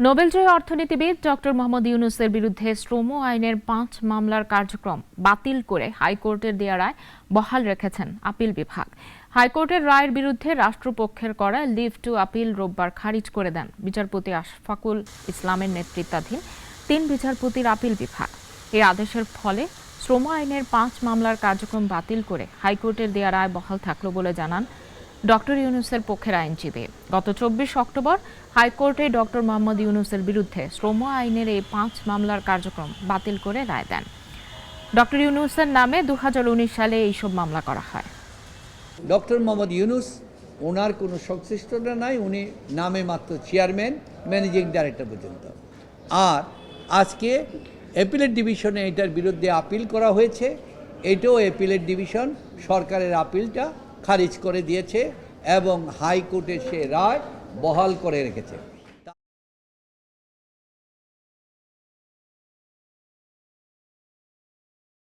নোবেলজয়ী অর্থনীতিবিদ ডক্টর মোহাম্মদ ইউনূসের বিরুদ্ধে শ্রম আইনের ৫ মামলার কার্যক্রম বাতিল করে হাইকোর্টের দেয়া রায় বহাল রেখেছেন আপিল বিভাগ। হাইকোর্টের রায়ের বিরুদ্ধে রাষ্ট্রপক্ষের করা লিভ টু আপিল রোববার খারিজ করে দেন বিচারপতি আশফাকুল ইসলামের নেতৃত্বাধীন ৩ বিচারপতির আপিল বিভাগ। এই আদেশের ফলে শ্রম আইনের ৫ মামলার কার্যক্রম বাতিল করে হাইকোর্টের দেয়া রায় বহাল থাকল বলে জানান ডক্টর ইউনূসের পক্ষের আইনজীবী। গত ২৪ অক্টোবর হাইকোর্টে ডক্টর মোহাম্মদ ইউনূসের বিরুদ্ধে শ্রম আইনের এই ৫ মামলার কার্যক্রম বাতিল করে রায় দেন। ডক্টর ইউনূসের নামে ২০১৯ সালে এইসব মামলা করা হয়। ডক্টর মোহাম্মদ ইউনূস ওনার কোনো সংশ্লিষ্টতা নাই, উনি নামে মাত্র চেয়ারম্যান, ম্যানেজিং ডাইরেক্টর পর্যন্ত। আর আজকে অ্যাপিলেট ডিভিশনে এটার বিরুদ্ধে আপিল করা হয়েছে, এটাও অ্যাপিলেট ডিভিশন সরকারের আপিলটা খারিজ করে দিয়েছে এবং হাইকোর্টে সে রায় বহাল করে রেখেছে।